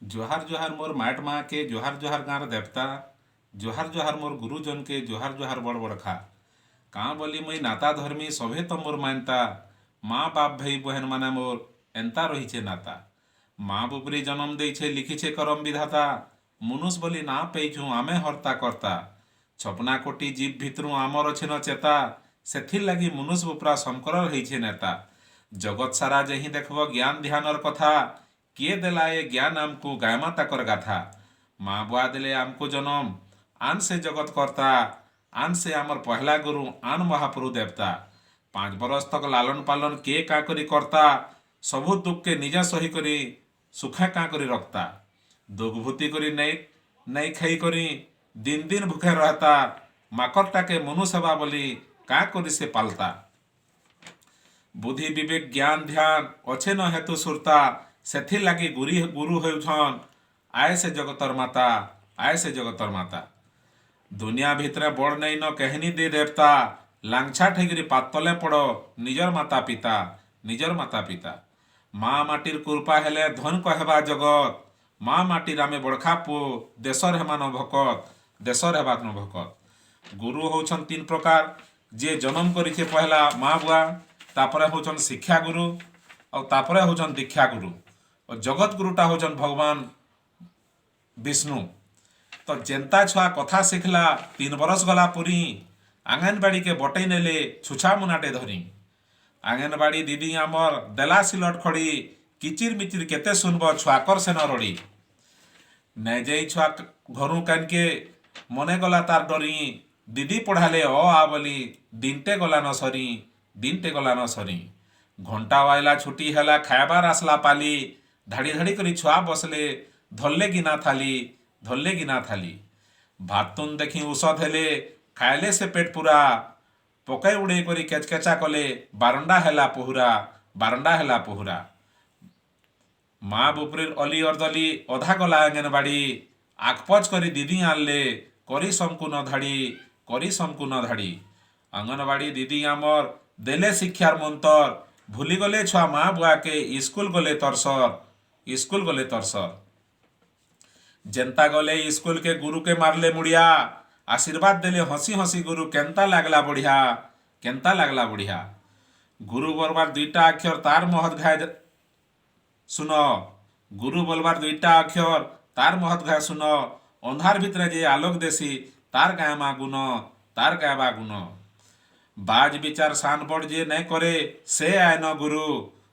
जोहार जोहार मोर माट माँ के जोहार जोहार गाँर देवता। जोहार जोहार मोर गुरुजन के जोहार जोहार बड़ बड़खा। काँ बोली मुई नाता धर्मी सभे तो मोर मानता। माँ बाप भाई बहन माने मोर एंता रहीछे नाता। माँ बुबरी जन्म देइछे लिखिछे करम विधाता। मुनुष बोली ना पेइछु आमे हर्ता कर्ता। छपना कोटी जीव भितरू आमर अछि न चेता। सेथिर लागी मुनुष बुपरा शंकर रहीछे नेता। जगत सारा जही देखब ज्ञान ध्यानर कथा। किए देला ए ज्ञान आमको गायमा ताकर गाथा। माँ बुआ देले आमको जन्म आन से जगत करता। आन से आमर पहला गुरु आन महाप्रभु देवता। 5 बरस तक लालन पालन के का करी करता। सबु दुख के निजा सही करी सुखा का करी रखता। दुख भूति करी नहीं खाई करी दिन दिन भूखे रहता। माकड़टा के मनु सेवा बोली का करी से पालता। बुद्धि विवेक ज्ञान ध्यान अच्छे न हेतु सुरता। सेथिर लागी गुरु होउछन आय से जगतर माता। आय से जगतर माता दुनिया भितरे बड़ नहीं न कहनी दे देवता। लांछा ठेगिरी पातले पड़ो निजर माता पिता। निजर माता पिता माँ माटिर कृपा हेले धन कहबा जगत। माँ माटिर आमे बड़खा पु देशर हेमान भकत। देशर हेबात न भकत। गुरु होउछन 3 प्रकार। जे जन्म करिछे पहला माँ बुआ तापरे होउछन शिक्षा गुरु और तापरे होउछन दीक्षा गुरु और जगत गुरुटा होउछन भगवान विष्णु। तो जेंता छुआ कथा शिखला 3 बरस गला पुरी। आंगनबाड़ी के बटई नेले छुछा मुनाटे धरी। आंगनबाड़ी दीदी आमर देला सिलट खड़ी। किचिर मिचिर केते सुनब छुआकर से न रड़ी। नै जाई छुआ घरू कान के मने गला तार डरी। दीदी पढ़ाले आ बोली दिनटे गला न सरी। दिनटे गला न सरी। घंटा वाइला छुट्टी हैला खायबार आसला पाली। धाड़ी धाड़ी करी छुआ बसले धरले गिना थाली। धरले गिना थाली भात तुन देखी ଔଷଧ हेले खाएले से पेट पूरा। पकई उड़े करी केचकेचा कले बारंडा हेला पोहुरा। बारंडा हेला पोहुरा माँ बुपरीर अली अर्दली अधा गला आंगनबाड़ी। आखपच करी दीदी आनले करी समकु न धाड़ी। करी समकु न धाड़ी आंगनबाड़ी दीदी आमर देले शिक्षार मंतर। भूली गले छुआ माँ बुआ के स्कूल गले तरसर। स्कूल गले तरसर जेंता गले स्कूल के गुरु के मारले मुड़िया। आशीर्वाद देले हंसी हंसी गुरु केंता लागला बढ़िया। केंता लागला बढ़िया गुरु बरबार 2टा अक्षर तार महत घाय सुनो। गुरु बोलबार 2टा अक्षर तार महत घाय सुनो। अंधार भितरे जे आलोक देसी तार गायमा गुण। तार गायबा गुण बाज विचार शान बड़ जे नहीं करे से आय न गुरु।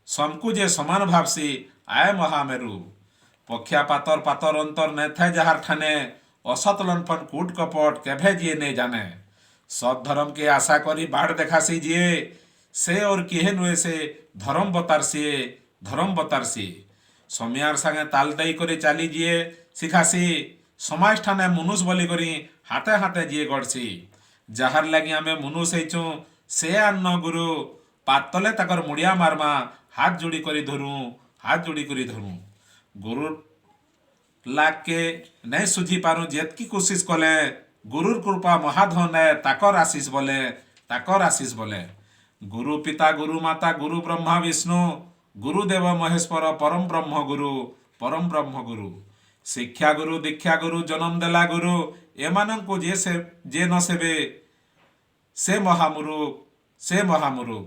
समकु जे समान भावसी आय महामेरु। पखिया पातर पातर अंतर न थे जहार ठाने। असत लनफन कूट कपट केभे जिए नहीं जाने। सत धर्म के आशा करी बाढ़ देखासी जिए से और किहे नुए से धर्म बतारसी। धर्म बतारसी समियार संगे ताल दई करे चाली जिए शिखासी। समाज ठाने मुनुष बोली करी हाथे हाथे जिए गड़सी। जाहार लागी आमे मुनुष हेचु से आन्न गुरु। पातले ताकर मुड़िया मारमा हाथ जोड़ी करी धरू। हाथ जोड़ी करी धरू गुरु लाग के नहीं सुझी पारू जेतकी कोशिश कले। गुरुर कृपा महाधन है ताकर आशीष बोले। ताकर आशीष बोले गुरु पिता गुरु माता गुरु ब्रह्मा विष्णु गुरुदेव महेश्वर परम ब्रह्म गुरु। परम ब्रह्म गुरु शिक्षा गुरु दीक्षा गुरु जन्म देला गुरु। एमानंको जे न सेबे से महामुरु। से महामुरु